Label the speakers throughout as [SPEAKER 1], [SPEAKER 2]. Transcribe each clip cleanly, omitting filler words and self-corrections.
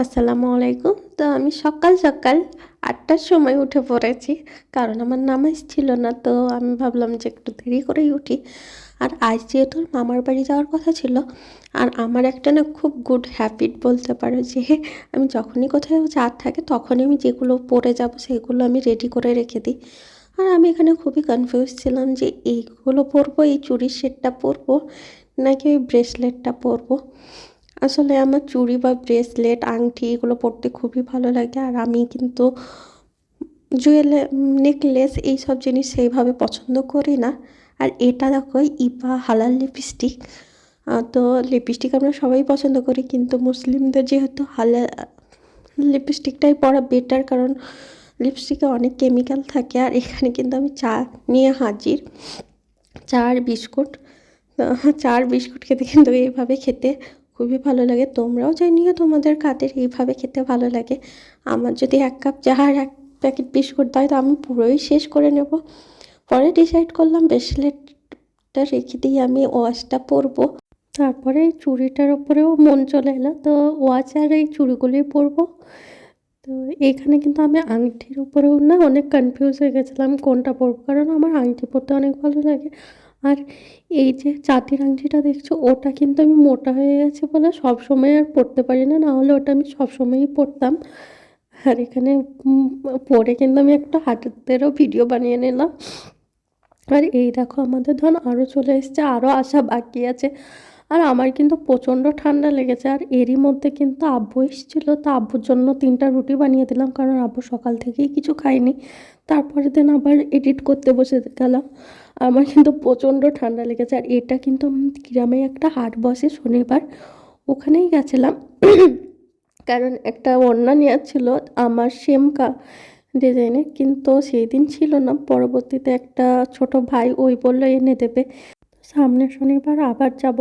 [SPEAKER 1] আসসালামু আলাইকুম। তো আমি সকাল সকাল ৮টার সময় উঠে পড়েছি, কারণ আমার নামাজ ছিল না। তো আমি ভাবলাম যে একটু দেরি করেই উঠি। আর আজ যেহেতু মামার বাড়ি যাওয়ার কথা ছিল, আর আমার একটা না খুব গুড হ্যাবিট বলতে পারো যে আমি যখনই কোথাও যাওয়ার থাকে তখনই আমি যেগুলো পরে যাব সেগুলো আমি রেডি করে রেখে দিই। আর আমি এখানে খুবই কনফিউজ ছিলাম যে এইগুলো পরবো, এই চুড়ির সেটটা পরবো নাকি ওই ব্রেসলেটটা পরবো। আসলে আমার চুড়ি বা ব্রেসলেট, আংটি এগুলো পরতে খুবই ভালো লাগে। আর আমি কিন্তু নেকলেস এইসব জিনিস সেইভাবে পছন্দ করি না। আর এটা দেখো ইপা হালাল লিপস্টিক। তো লিপস্টিক আমরা সবাই পছন্দ করি, কিন্তু মুসলিমদের যেহেতু হালাল লিপস্টিকটাই পরা বেটার, কারণ লিপস্টিকে অনেক কেমিক্যাল থাকে। আর এখানে কিন্তু আমি চা নিয়ে হাজির, চা আর বিস্কুট। তো চা আর বিস্কুট খেতে কিন্তু এইভাবে খেতে খুবই ভালো লাগে। তোমরাও জানিও তোমাদের কাদের এইভাবে খেতে ভালো লাগে। আমার যদি ১ কাপ চা আর ১ প্যাকেট বিস্কুট দেয় তো আমি পুরোই শেষ করে নেব। পরে ডিসাইড করলাম ব্রেসলেটটা রেখে দিয়ে আমি ওয়াচটা পরবো। তারপরে এই চুড়িটার ওপরেও মন চলে এলো, তো ওয়াচ আর এই চুড়িগুলোই পরবো। তো এইখানে কিন্তু আমি আংটির উপরেও না অনেক কনফিউজ হয়ে গেছিলাম কোনটা পরবো, কারণ আমার আংটি পরতে অনেক ভালো লাগে। আর এই যে চাঁদির আংটিটা দেখছো, ওটা কিন্তু আমি মোটা হয়ে গেছে বলে সবসময় আর পরতে পারি না, না হলে ওটা আমি সবসময়ই পরতাম। আর এখানে পরে কিন্তু আমি একটা হাতেরও ভিডিও বানিয়ে নিলাম। আর এই দেখো আমাদের ধন আরও চলে এসছে, আরও আসা বাকি আছে। আর আমার কিন্তু প্রচণ্ড ঠান্ডা লেগেছে। আর এরই মধ্যে কিন্তু আব্বু এসেছিলো, তো আব্বুর জন্য 3টা রুটি বানিয়ে দিলাম, কারণ আব্বু সকাল থেকেই কিছু খায়নি। তারপরের দিন আবার এডিট করতে বসে গেলাম। আমার কিন্তু প্রচণ্ড ঠান্ডা লেগেছে। আর এটা কিন্তু গ্রামে একটা হাট বসে শনিবার, ওখানেই গেছিলাম। কারণ একটা ওড়না নেওয়ার ছিল আমার সেম ডিজাইনের, কিন্তু সেই দিন ছিল না। পরবর্তীতে একটা ছোট ভাই ওই বললো এনে দেবে। সামনের শনিবার আবার যাব।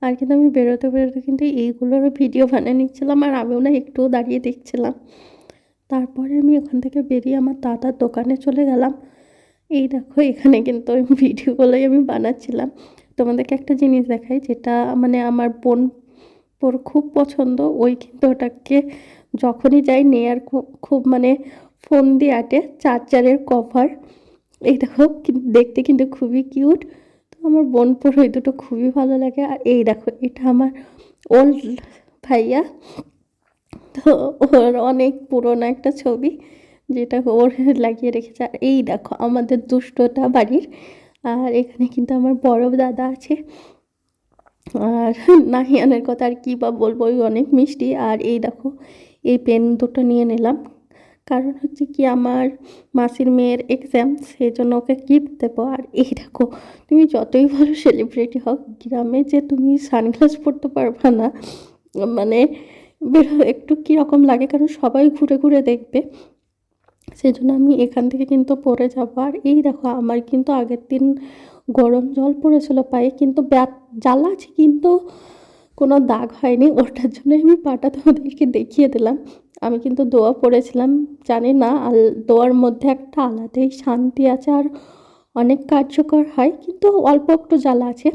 [SPEAKER 1] আর কিন্তু আমি বেরোতে বেরোতে কিন্তু এইগুলোরও ভিডিও বানিয়ে নিচ্ছিলাম, আর আমিও না একটুও দাঁড়িয়ে দেখছিলাম। তারপরে আমি ওখান থেকে বেরিয়ে আমার দাদার দোকানে চলে গেলাম। এই দেখো এখানে কিন্তু ওই ভিডিওগুলোই আমি বানাচ্ছিলাম। তোমাদেরকে একটা জিনিস দেখাই, যেটা মানে আমার বোন ওর খুব পছন্দ। ওই কিন্তু ওটাকে যখনই যাই নেয়ার খুব মানে ফোন দিয়ে আটে চার্জারের কভার। এই দেখো দেখতে কিন্তু খুবই কিউট। তো আমার বোনপোর ওই দুটো খুবই ভালো লাগে। আর এই দেখো এটা আমার ওল্ড ভাইয়া, তো ওর অনেক পুরোনো একটা ছবি যেটা ওর লাগিয়ে রেখেছে। আর এই দেখো আমাদের দুষ্টটা বাড়ির। আর এখানে কিন্তু আমার বড় দাদা আছে। আর নাহিয়ানের কথা আর কী বা বলবো, ওই অনেক মিষ্টি। আর এই দেখো এই পেন দুটো নিয়ে নিলাম, কারণ হচ্ছে কি আমার মাসির মেয়ের এক্সাম, সেই জন্য ওকে গিফট দেবো। আর এই দেখো তুমি যতই ভালো সেলিব্রিটি হোক, গ্রামে যে তুমি সানগ্লাস পরতে পারবে না, মানে একটু কীরকম লাগে, কারণ সবাই ঘুরে ঘুরে দেখবে। সেই জন্য আমি এখান থেকে কিন্তু পরে যাবো। আর এই দেখো আমার কিন্তু আগের দিন গরম জল পড়েছিল পায়ে, কিন্তু জ্বালা আছে কিন্তু কোনো দাগ হয়নি। ওটার জন্য আমি পাটা তোমাদেরকে দেখিয়ে দিলাম। আমি কিন্তু দোয়া পড়েছিলাম, জানি না দোয়ার মধ্যে একটা আলাদাই শান্তি আছে, আর অনেক কার্যকর হয়, কিন্তু অল্প একটু জ্বালা আছে।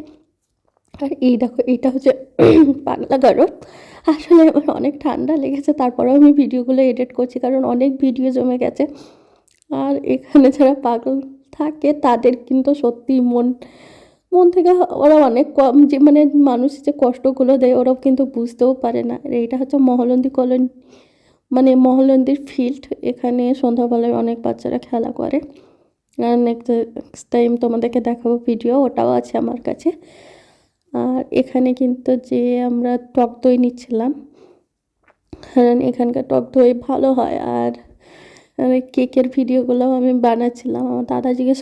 [SPEAKER 1] আর এই দেখো এটা হচ্ছে পাগলা গারদ। আসলে আমার অনেক ঠান্ডা লেগেছে, তারপরেও আমি ভিডিওগুলো এডিট করছি, কারণ অনেক ভিডিও জমে গেছে। আর এখানে যারা পাগল থাকে তাদের কিন্তু সত্যি মন মন থেকে ওরা অনেক কম, যে মানে মানুষ যে কষ্টগুলো দেয় ওরাও কিন্তু বুঝতেও পারে না। আর এইটা হচ্ছে মহলন্দি কলোনি, মানে মহলন্দির ফিল্ড। এখানে সন্ধ্যাবেলায় অনেক বাচ্চারা খেলা করে। আর নেক্সট টাইম তোমাদেরকে দেখাবো ভিডিও, ওটাও আছে আমার কাছে। আর এখানে কিন্তু যে আমরা টক দই নিচ্ছিলাম, কারণ এখানকার টক দই ভালো হয়। আর কেকের ভিডিওগুলোও আমি বানাচ্ছিলাম। আমার দাদা জিজ্ঞেস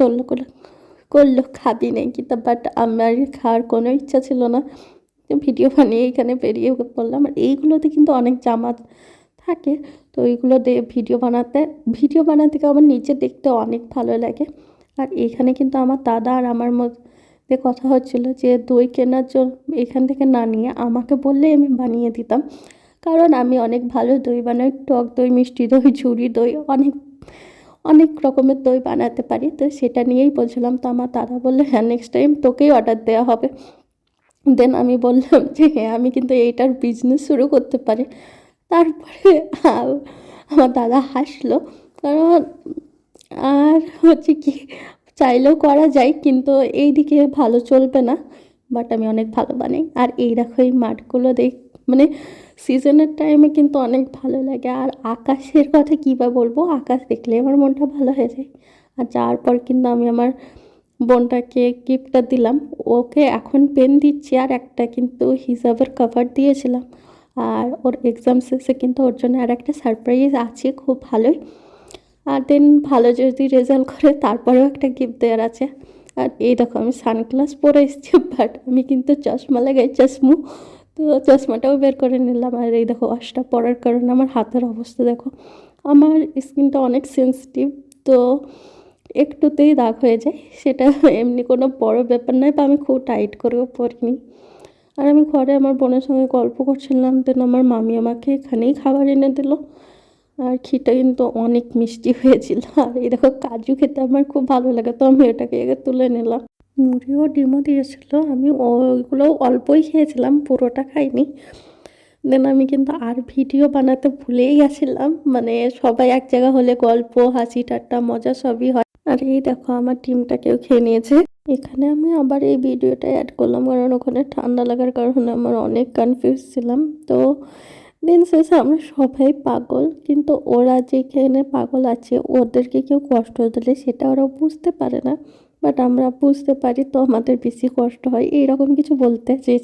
[SPEAKER 1] করলো খাবি নাকি, তা বাট আমার খাওয়ার কোনো ইচ্ছা ছিল না। ভিডিও বানিয়ে এখানে বেরিয়ে পড়লাম। আর এইগুলোতে কিন্তু অনেক জামা থাকে, তো ওইগুলো দিয়ে ভিডিও বানাতে আমার নিচে দেখতে অনেক ভালো লাগে। আর এখানে কিন্তু আমার দাদা আর আমার মধ্যে কথা হচ্ছিলো যে দই কেনার জন্য এখান থেকে না নিয়ে আমাকে বললে আমি বানিয়ে দিতাম, কারণ আমি অনেক ভালো দই বানাই। টক দই, মিষ্টি দই, ঝুরি দই, অনেক অনেক রকমের দই বানাতে পারি। তো সেটা নিয়েই বলছিলাম। তো আমার দাদা বললো হ্যাঁ নেক্সট টাইম তোকেই অর্ডার দেওয়া হবে। দেন আমি বললাম যে হ্যাঁ আমি কিন্তু এইটার বিজনেস শুরু করতে পারি। তারপরে আমার দাদা হাসলো, কারণ আর হচ্ছে কি, চাইলেও করা যায় কিন্তু এই দিকে ভালো চলবে না, বাট আমি অনেক ভালো বানাই। আর এই দেখো এই মাঠগুলো মানে সিজনের টাইমে কিন্তু অনেক ভালো লাগে। আর আকাশের কথা কী বা বলবো, আকাশ দেখলে আমার মনটা ভালো হয়ে যায়। আর যাওয়ার পর কিন্তু আমি আমার বোনটাকে গিফটটা দিলাম, ওকে এখন পেন দিচ্ছি, আর একটা কিন্তু হিসাবের কভার দিয়েছিলাম। আর ওর এক্সাম শেষে কিন্তু ওর জন্য আর একটা সারপ্রাইজ আছে খুব ভালোই। আর দেন ভালো যদি রেজাল্ট করে তারপরেও একটা গিফট দেওয়ার আছে। আর এই দেখো আমি সানগ্লাস পরে এসেছি, বাট আমি কিন্তু চশমা লাগাই, চশমু, তো চশমাটাও বের করে নিলাম। আর এই দেখো ওয়াশটা পরার কারণে আমার হাতের অবস্থা দেখো, আমার স্কিনটা অনেক সেন্সিটিভ, তো একটুতেই দাগ হয়ে যায়। সেটা এমনি কোনো বড় ব্যাপার নয়, বা আমি খুব টাইট করেও পরিনি। আর আমি ঘরে আমার বোনের সঙ্গে গল্প করছিলাম, দেন আমার মামি আমাকে এখানেই খাবার এনে দিল। আর ক্ষীরটা কিন্তু অনেক মিষ্টি হয়েছিল। আর এই দেখো কাজু খেতে আমার খুব ভালো লাগে, তো আমি এটাকে আগে তুলে নিলাম। মুড়িও ডিমও দিয়েছিল, আমি ওইগুলো অল্পই খেয়েছিলাম, পুরোটা খাইনি। দেন আমি কিন্তু আর ভিডিও বানাতে ভুলেই গেছিলাম, মানে সবাই এক জায়গা হলে গল্প, হাসি ঠাট্টা মজা সবই হয়। আর এই দেখো আমার ডিমটাকেও খেয়ে নিয়েছে। এখানে আমি আবার এই ভিডিওটা অ্যাড করলাম, কারণ ওখানে ঠান্ডা লাগার কারণে আমার অনেক কনফিউজ ছিলাম। তো দিন শেষে আমরা সবাই পাগল, কিন্তু ওরা যেখানে পাগল আছে ওদেরকে কেউ কষ্ট দিলে সেটা ওরা বুঝতে পারে না, বাট আমরা বুঝতে পারি, তো আমাদের বেশি কষ্ট হয়, এইরকম কিছু বলতে চেয়েছি।